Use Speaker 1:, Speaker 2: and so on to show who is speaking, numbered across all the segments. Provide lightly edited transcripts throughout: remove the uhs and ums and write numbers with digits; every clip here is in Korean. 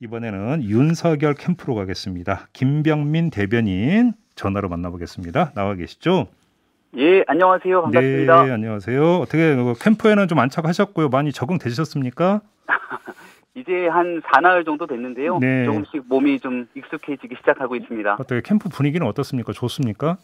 Speaker 1: 이번에는 윤석열 캠프로 가겠습니다. 김병민 대변인 전화로 만나보겠습니다. 나와 계시죠?
Speaker 2: 예, 안녕하세요. 반갑습니다.
Speaker 1: 네, 안녕하세요. 어떻게 캠프에는 좀 안착하셨고요. 많이 적응되셨습니까?
Speaker 2: 이제 한 4나흘 정도 됐는데요.
Speaker 1: 네.
Speaker 2: 조금씩 몸이 좀 익숙해지기 시작하고 있습니다.
Speaker 1: 어떻게 캠프 분위기는 어떻습니까? 좋습니까?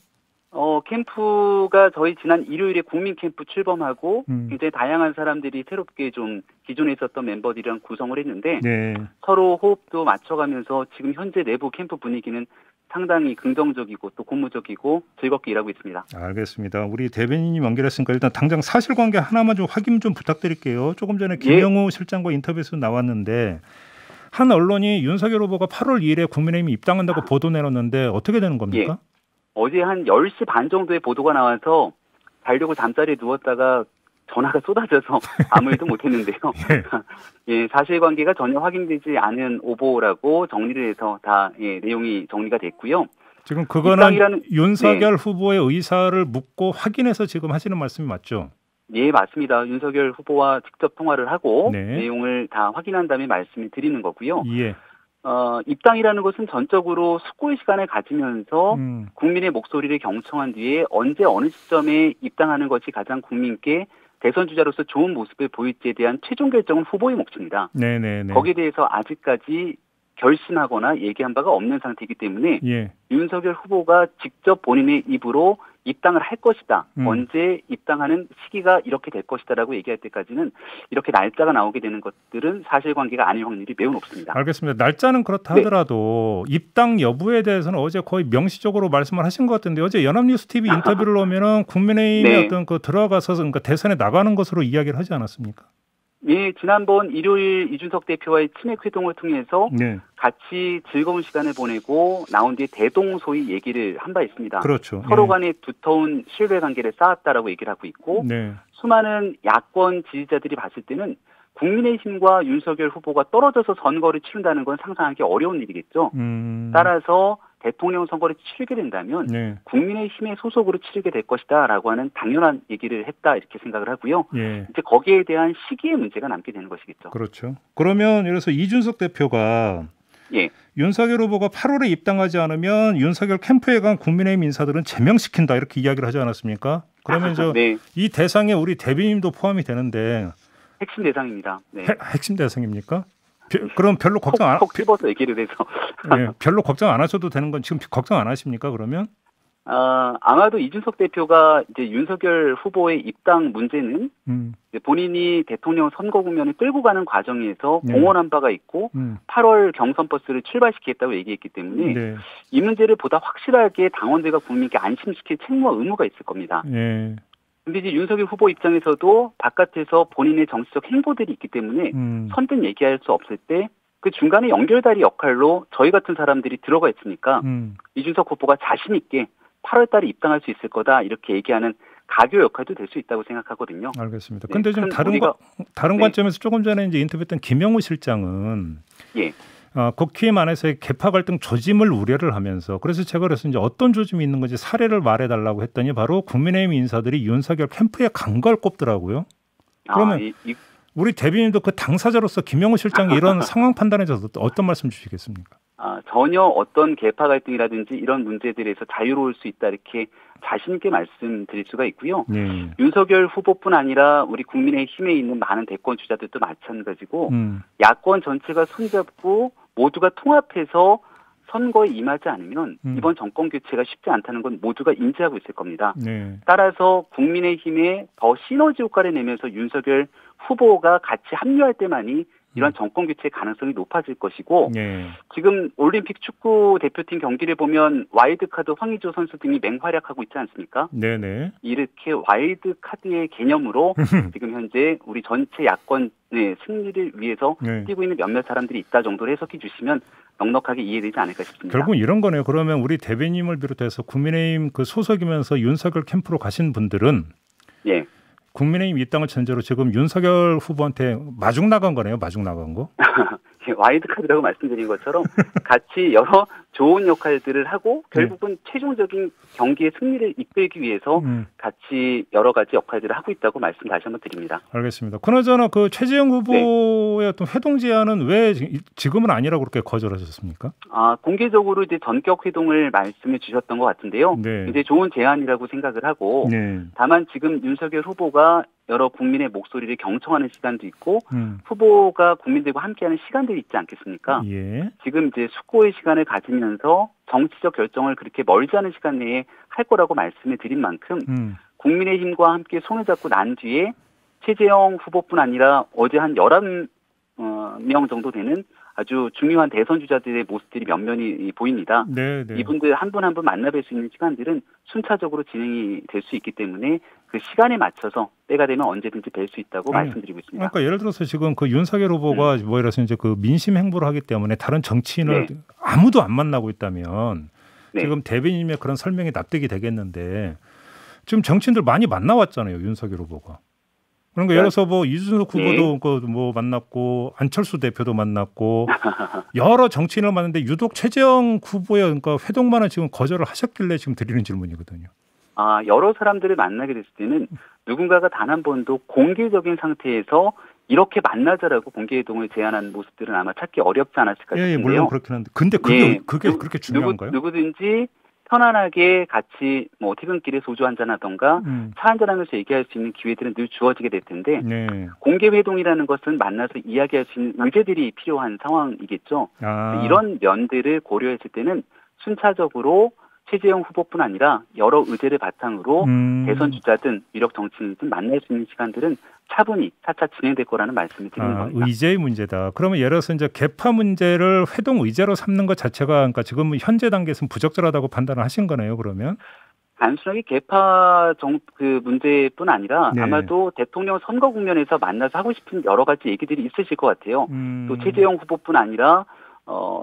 Speaker 2: 캠프가 저희 지난 일요일에 국민 캠프 출범하고 굉장히 다양한 사람들이 새롭게 좀 기존에 있었던 멤버들이랑 구성을 했는데
Speaker 1: 네.
Speaker 2: 서로 호흡도 맞춰가면서 지금 현재 내부 캠프 분위기는 상당히 긍정적이고 또 고무적이고 즐겁게 일하고 있습니다.
Speaker 1: 알겠습니다. 우리 대변인님 연결했으니까 일단 당장 사실관계 하나만 좀 확인 좀 부탁드릴게요. 조금 전에 김영우 실장과 인터뷰에서 나왔는데 한 언론이 윤석열 후보가 8월 2일에 국민의힘 입당한다고 보도 내놨는데 어떻게 되는 겁니까?
Speaker 2: 예. 어제 한 10시 반 정도의 보도가 나와서 자려고 잠자리에 누웠다가 전화가 쏟아져서 아무 일도 못했는데요. 예, 사실관계가 전혀 확인되지 않은 오보라고 정리를 해서 다 내용이 정리가 됐고요.
Speaker 1: 지금 그거는 윤석열 후보의 의사를 묻고 확인해서 지금 하시는 말씀이 맞죠?
Speaker 2: 예, 맞습니다. 윤석열 후보와 직접 통화를 하고 내용을 다 확인한 다음에 말씀을 드리는 거고요.
Speaker 1: 예.
Speaker 2: 입당이라는 것은 전적으로 숙고의 시간을 가지면서 국민의 목소리를 경청한 뒤에 언제 어느 시점에 입당하는 것이 가장 국민께 대선 주자로서 좋은 모습을 보일지에 대한 최종 결정은 후보의 몫입니다.
Speaker 1: 네네네.
Speaker 2: 거기에 대해서 아직까지 결심하거나 얘기한 바가 없는 상태이기 때문에 윤석열 후보가 직접 본인의 입으로 입당을 할 것이다. 언제 입당하는 시기가 이렇게 될 것이다라고 얘기할 때까지는 이렇게 날짜가 나오게 되는 것들은 사실관계가 아닐 확률이 매우 높습니다.
Speaker 1: 알겠습니다. 날짜는 그렇다 하더라도 입당 여부에 대해서는 어제 거의 명시적으로 말씀을 하신 것 같은데 어제 연합뉴스 TV 인터뷰를 보면은 국민의힘의 어떤 그 들어가서 그러니까 대선에 나가는 것으로 이야기를 하지 않았습니까?
Speaker 2: 예, 지난번 일요일 이준석 대표와의 치맥 회동을 통해서 같이 즐거운 시간을 보내고 나온 뒤에 대동소이 얘기를 한 바 있습니다.
Speaker 1: 그렇죠.
Speaker 2: 서로 간에 두터운 신뢰 관계를 쌓았다라고 얘기를 하고 있고 수많은 야권 지지자들이 봤을 때는 국민의힘과 윤석열 후보가 떨어져서 선거를 치른다는 건 상상하기 어려운 일이겠죠. 따라서 대통령 선거를 치르게 된다면 국민의힘의 소속으로 치르게 될 것이다라고 하는 당연한 얘기를 했다 이렇게 생각을 하고요. 이제 거기에 대한 시기의 문제가 남게 되는 것이겠죠.
Speaker 1: 그렇죠. 그러면 예를 들어서 이준석 대표가 윤석열 후보가 8월에 입당하지 않으면 윤석열 캠프에 간 국민의힘 인사들은 제명시킨다 이렇게 이야기를 하지 않았습니까? 그러면 이 대상에 우리 대변인도 포함이 되는데
Speaker 2: 핵심 대상입니다.
Speaker 1: 핵심 대상입니까? 그럼 별로 걱정 안
Speaker 2: 씹어서 얘기를 해서
Speaker 1: 별로 걱정 안 하셔도 되는 건 지금 걱정 안 하십니까? 그러면
Speaker 2: 아마도 이준석 대표가 이제 윤석열 후보의 입당 문제는 본인이 대통령 선거 국면을 끌고 가는 과정에서 공언한 바가 있고 8월 경선 버스를 출발시키겠다고 얘기했기 때문에 이 문제를 보다 확실하게 당원들과 국민께 안심시킬 책무와 의무가 있을 겁니다. 근데 이제 윤석열 후보 입장에서도 바깥에서 본인의 정치적 행보들이 있기 때문에 선뜻 얘기할 수 없을 때 그 중간에 연결다리 역할로 저희 같은 사람들이 들어가 있으니까 이준석 후보가 자신 있게 8월 달에 입당할 수 있을 거다 이렇게 얘기하는 가교 역할도 될 수 있다고 생각하거든요.
Speaker 1: 알겠습니다. 근데 좀 다른 관점에서 조금 전에 이제 인터뷰했던 김영우 실장은 국힘 안에서의 계파 갈등 조짐을 우려를 하면서 그래서 제가 이제 어떤 조짐이 있는 건지 사례를 말해달라고 했더니 바로 국민의힘 인사들이 윤석열 캠프에 간 걸 꼽더라고요. 그러면 우리 대변인도 그 당사자로서 김영우 실장이 이런 상황 판단에 대해서 어떤 말씀 주시겠습니까?
Speaker 2: 전혀 어떤 계파 갈등이라든지 이런 문제들에서 자유로울 수 있다 이렇게 자신 있게 말씀드릴 수가 있고요. 윤석열 후보뿐 아니라 우리 국민의힘에 있는 많은 대권 주자들도 마찬가지고 야권 전체가 손잡고 모두가 통합해서 선거에 임하지 않으면 이번 정권 교체가 쉽지 않다는 건 모두가 인지하고 있을 겁니다. 따라서 국민의힘에 더 시너지 효과를 내면서 윤석열 후보가 같이 합류할 때만이 이런 정권 교체 가능성이 높아질 것이고 지금 올림픽 축구 대표팀 경기를 보면 와일드카드 황의조 선수 등이 맹활약하고 있지 않습니까? 이렇게 와일드카드의 개념으로 지금 현재 우리 전체 야권의 승리를 위해서 뛰고 있는 몇몇 사람들이 있다 정도로 해석해 주시면 넉넉하게 이해되지 않을까 싶습니다.
Speaker 1: 결국 이런 거네요. 그러면 우리 대변인님을 비롯해서 국민의힘 그 소속이면서 윤석열 캠프로 가신 분들은 국민의힘 입당을 전제로 지금 윤석열 후보한테 마중 나간 거네요. 마중 나간 거.
Speaker 2: 와일드카드라고 말씀드린 것처럼 같이 여러 좋은 역할들을 하고 결국은 최종적인 경기의 승리를 이끌기 위해서 같이 여러 가지 역할들을 하고 있다고 말씀 다시 한번 드립니다.
Speaker 1: 알겠습니다. 그나저나 그 최재형 후보의 어떤 회동 제안은 왜 지금은 아니라고 그렇게 거절하셨습니까?
Speaker 2: 공개적으로 이제 전격 회동을 말씀해 주셨던 것 같은데요. 이제 좋은 제안이라고 생각을 하고 다만 지금 윤석열 후보가 여러 국민의 목소리를 경청하는 시간도 있고 후보가 국민들과 함께하는 시간들이 있지 않겠습니까? 지금 이제 숙고의 시간을 가지면서 정치적 결정을 그렇게 멀지 않은 시간 내에 할 거라고 말씀을 드린 만큼 국민의힘과 함께 손을 잡고 난 뒤에 최재형 후보뿐 아니라 어제 한 11명 정도 되는 아주 중요한 대선 주자들의 모습들이 면면히 보입니다. 이분들 한 분 한 분 만나뵐 수 있는 시간들은 순차적으로 진행이 될 수 있기 때문에 그 시간에 맞춰서 때가 되면 언제든지 뵐 수 있다고 말씀드리고 있습니다.
Speaker 1: 그러니까 예를 들어서 지금 그 윤석열 후보가 뭐 이래서 이제 그 민심 행보를 하기 때문에 다른 정치인을 아무도 안 만나고 있다면 지금 대변인의 그런 설명이 납득이 되겠는데 지금 정치인들 많이 만나왔잖아요, 윤석열 후보가. 그러니까 예를 들어서 뭐 이준석 후보도 뭐 만났고 안철수 대표도 만났고 여러 정치인을 만났는데 유독 최재형 후보의 그러니까 회동만은 지금 거절을 하셨길래 지금 드리는 질문이거든요.
Speaker 2: 여러 사람들을 만나게 됐을 때는 누군가가 단 한 번도 공개적인 상태에서 이렇게 만나자라고 공개회동을 제안한 모습들은 아마 찾기 어렵지 않았을까 싶은데요.
Speaker 1: 물론 그렇긴 한데 근데 그게 그렇게 중요한가요?
Speaker 2: 누구든지 편안하게 같이 뭐 퇴근길에 소주 한잔 하던가 차 한잔하면서 얘기할 수 있는 기회들은 늘 주어지게 될 텐데 공개 회동이라는 것은 만나서 이야기할 수 있는 의제들이 필요한 상황이겠죠. 이런 면들을 고려했을 때는 순차적으로 최재형 후보뿐 아니라 여러 의제를 바탕으로 대선 주자든 위력 정치인든 만날 수 있는 시간들은 차분히 차차 진행될 거라는 말씀을 드리는 겁니다.
Speaker 1: 의제의 문제다. 그러면 예를 들어서 이제 개파 문제를 회동 의제로 삼는 것 자체가 그러니까 지금 현재 단계에서는 부적절하다고 판단을 하신 거네요. 그러면
Speaker 2: 단순하게 개파 그 문제뿐 아니라 아마도 대통령 선거 국면에서 만나서 하고 싶은 여러 가지 얘기들이 있으실 것 같아요. 또 최재형 후보뿐 아니라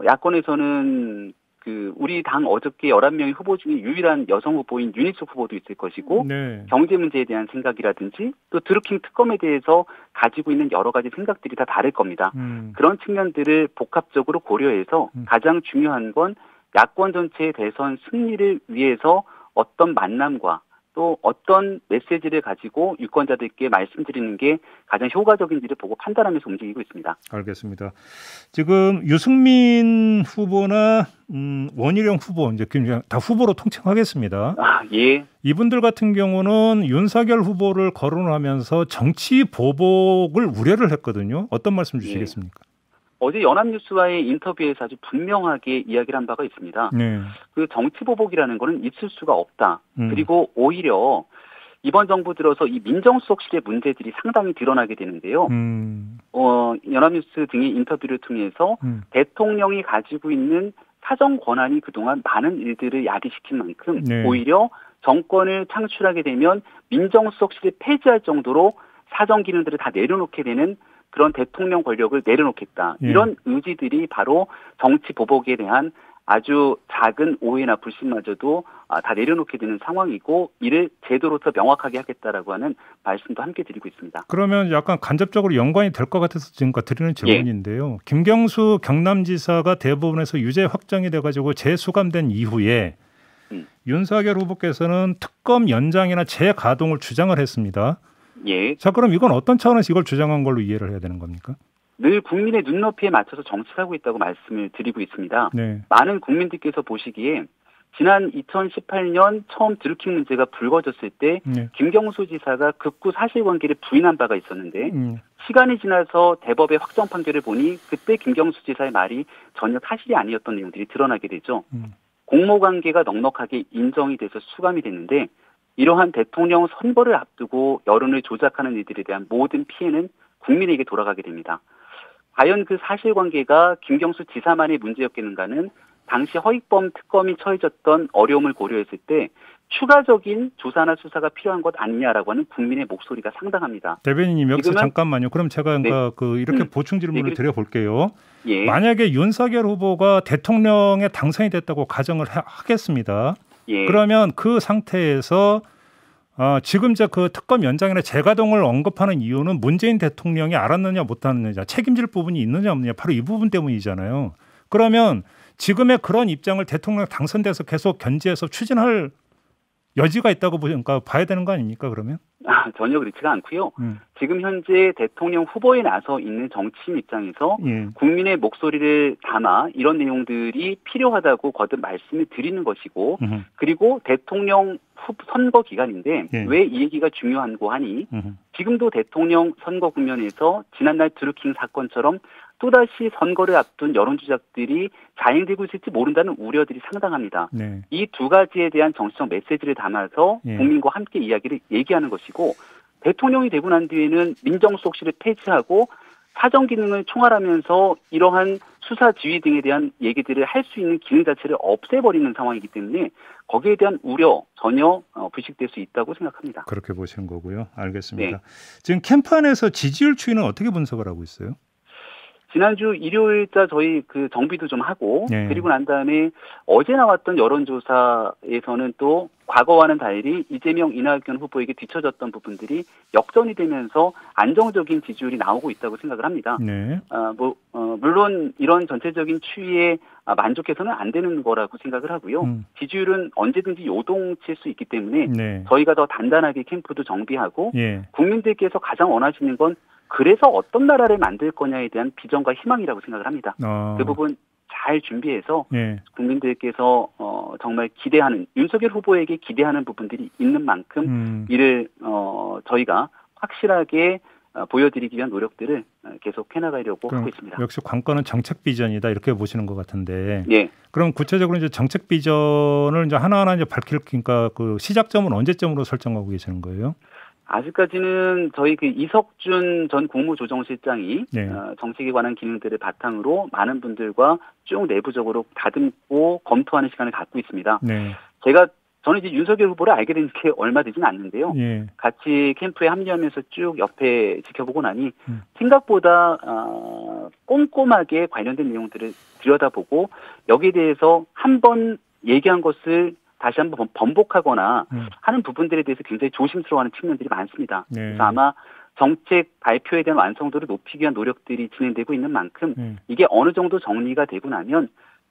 Speaker 2: 야권에서는 그 우리 당 어저께 11명의 후보 중에 유일한 여성 후보인 윤희숙 후보도 있을 것이고 경제 문제에 대한 생각이라든지 또 드루킹 특검에 대해서 가지고 있는 여러 가지 생각들이 다 다를 겁니다. 그런 측면들을 복합적으로 고려해서 가장 중요한 건 야권 전체의 대선 승리를 위해서 어떤 만남과 또 어떤 메시지를 가지고 유권자들께 말씀드리는 게 가장 효과적인지를 보고 판단하면서 움직이고 있습니다.
Speaker 1: 알겠습니다. 지금 유승민 후보나 원희룡 후보 이제 다 후보로 통칭하겠습니다. 이분들 같은 경우는 윤석열 후보를 거론하면서 정치 보복을 우려를 했거든요. 어떤 말씀 주시겠습니까?
Speaker 2: 어제 연합뉴스와의 인터뷰에서 아주 분명하게 이야기를 한 바가 있습니다. 그 정치 보복이라는 거는 있을 수가 없다. 그리고 오히려 이번 정부 들어서 이 민정수석실의 문제들이 상당히 드러나게 되는데요. 연합뉴스 등의 인터뷰를 통해서 대통령이 가지고 있는 사정 권한이 그동안 많은 일들을 야기시킨 만큼 오히려 정권을 창출하게 되면 민정수석실을 폐지할 정도로 사정 기능들을 다 내려놓게 되는 그런 대통령 권력을 내려놓겠다. 이런 의지들이 바로 정치 보복에 대한 아주 작은 오해나 불신마저도 다 내려놓게 되는 상황이고 이를 제도로서 명확하게 하겠다라고 하는 말씀도 함께 드리고 있습니다.
Speaker 1: 그러면 약간 간접적으로 연관이 될 것 같아서 지금까지 드리는 질문인데요. 김경수 경남지사가 대법원에서 유죄 확정이 돼가지고 재수감된 이후에 윤석열 후보께서는 특검 연장이나 재가동을 주장을 했습니다. 자, 그럼 이건 어떤 차원에서 이걸 주장한 걸로 이해를 해야 되는 겁니까?
Speaker 2: 늘 국민의 눈높이에 맞춰서 정치를 하고 있다고 말씀을 드리고 있습니다. 많은 국민들께서 보시기에 지난 2018년 처음 드루킹 문제가 불거졌을 때 김경수 지사가 극구 사실관계를 부인한 바가 있었는데 시간이 지나서 대법의 확정 판결을 보니 그때 김경수 지사의 말이 전혀 사실이 아니었던 내용들이 드러나게 되죠. 공모관계가 넉넉하게 인정이 돼서 수감이 됐는데 이러한 대통령 선거를 앞두고 여론을 조작하는 이들에 대한 모든 피해는 국민에게 돌아가게 됩니다. 과연 그 사실관계가 김경수 지사만의 문제였겠는가는 당시 허익범 특검이 처해졌던 어려움을 고려했을 때 추가적인 조사나 수사가 필요한 것 아니냐라고 하는 국민의 목소리가 상당합니다. 대변인님
Speaker 1: 여기서 잠깐만요. 그럼 제가 이렇게 보충 질문을 드려볼게요. 만약에 윤석열 후보가 대통령에 당선이 됐다고 가정을 하겠습니다. 그러면 그 상태에서 지금 그 특검 연장이나 재가동을 언급하는 이유는 문재인 대통령이 알았느냐 못하느냐 책임질 부분이 있느냐 없느냐 바로 이 부분 때문이잖아요. 그러면 지금의 그런 입장을 대통령 당선돼서 계속 견지해서 추진할 여지가 있다고 봐야 되는 거 아닙니까, 그러면?
Speaker 2: 전혀 그렇지가 않고요. 지금 현재 대통령 후보에 나서 있는 정치인 입장에서 국민의 목소리를 담아 이런 내용들이 필요하다고 거듭 말씀을 드리는 것이고 그리고 대통령 선거 기간인데 왜 이 얘기가 중요한고 하니 지금도 대통령 선거 국면에서 지난날 드루킹 사건처럼 또다시 선거를 앞둔 여론조작들이 자행되고 있을지 모른다는 우려들이 상당합니다. 네. 이 두 가지에 대한 정치적 메시지를 담아서 국민과 함께 이야기를 얘기하는 것이고 대통령이 되고 난 뒤에는 민정수석실을 폐지하고 사정 기능을 총괄하면서 이러한 수사 지휘 등에 대한 얘기들을 할 수 있는 기능 자체를 없애버리는 상황이기 때문에 거기에 대한 우려 전혀 불식될 수 있다고 생각합니다.
Speaker 1: 그렇게 보시는 거고요. 알겠습니다. 네. 지금 캠프 안에서 지지율 추이는 어떻게 분석을 하고 있어요?
Speaker 2: 지난주 일요일자 저희 그 정비도 좀 하고 그리고 난 다음에 어제 나왔던 여론조사에서는 또 과거와는 달리 이재명, 이낙연 후보에게 뒤처졌던 부분들이 역전이 되면서 안정적인 지지율이 나오고 있다고 생각을 합니다. 네. 물론 이런 전체적인 추이에 만족해서는 안 되는 거라고 생각을 하고요. 지지율은 언제든지 요동칠 수 있기 때문에 저희가 더 단단하게 캠프도 정비하고 국민들께서 가장 원하시는 건 그래서 어떤 나라를 만들 거냐에 대한 비전과 희망이라고 생각을 합니다. 그 부분 잘 준비해서 국민들께서 정말 기대하는 윤석열 후보에게 기대하는 부분들이 있는 만큼 이를 저희가 확실하게 보여드리기 위한 노력들을 계속 해나가려고 하고 있습니다.
Speaker 1: 역시 관건은 정책 비전이다 이렇게 보시는 것 같은데. 그럼 구체적으로 이제 정책 비전을 이제 하나하나 이제 밝히니까 그 시작점은 언제점으로 설정하고 계시는 거예요?
Speaker 2: 아직까지는 저희 그 이석준 전 국무조정실장이 정책에 관한 기능들을 바탕으로 많은 분들과 쭉 내부적으로 다듬고 검토하는 시간을 갖고 있습니다. 저는 이제 윤석열 후보를 알게 된 게 얼마 되지는 않는데요. 같이 캠프에 합류하면서 쭉 옆에 지켜보고 나니 생각보다 꼼꼼하게 관련된 내용들을 들여다보고 여기에 대해서 한번 얘기한 것을 다시 한번 번복하거나 하는 부분들에 대해서 굉장히 조심스러워하는 측면들이 많습니다. 그래서 아마 정책 발표에 대한 완성도를 높이기 위한 노력들이 진행되고 있는 만큼 이게 어느 정도 정리가 되고 나면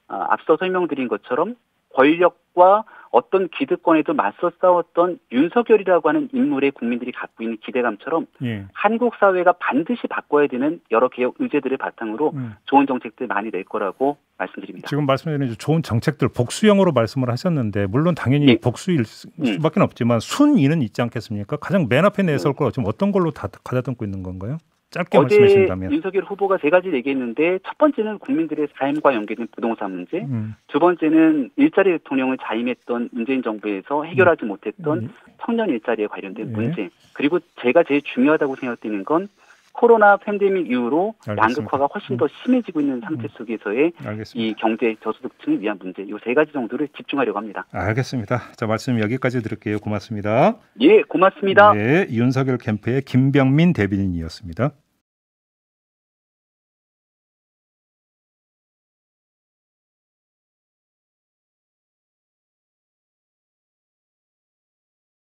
Speaker 2: 앞서 설명드린 것처럼 권력과 어떤 기득권에도 맞서 싸웠던 윤석열이라고 하는 인물의 국민들이 갖고 있는 기대감처럼 한국 사회가 반드시 바꿔야 되는 여러 개혁 의제들을 바탕으로 좋은 정책들 많이 낼 거라고 말씀드립니다.
Speaker 1: 지금 말씀드린 좋은 정책들 복수형으로 말씀을 하셨는데 물론 당연히 복수일 수밖에 없지만 순위는 있지 않겠습니까? 가장 맨 앞에 내세울 걸 지금 어떤 걸로 다 가다듬고 있는 건가요? 짧게 말씀해 주신다면.
Speaker 2: 어제 윤석열 후보가 세 가지 얘기했는데 첫 번째는 국민들의 삶과 연계된 부동산 문제, 두 번째는 일자리 대통령을 자임했던 문재인 정부에서 해결하지 못했던 청년 일자리에 관련된 문제, 그리고 제가 제일 중요하다고 생각되는 건 코로나 팬데믹 이후로 양극화가 훨씬 더 심해지고 있는 상태 속에서의 이 경제 저소득층을 위한 문제, 이 세 가지 정도를 집중하려고 합니다.
Speaker 1: 알겠습니다. 자, 말씀 여기까지 드릴게요. 고맙습니다.
Speaker 2: 예, 고맙습니다.
Speaker 1: 네, 윤석열 캠프의 김병민 대변인이었습니다.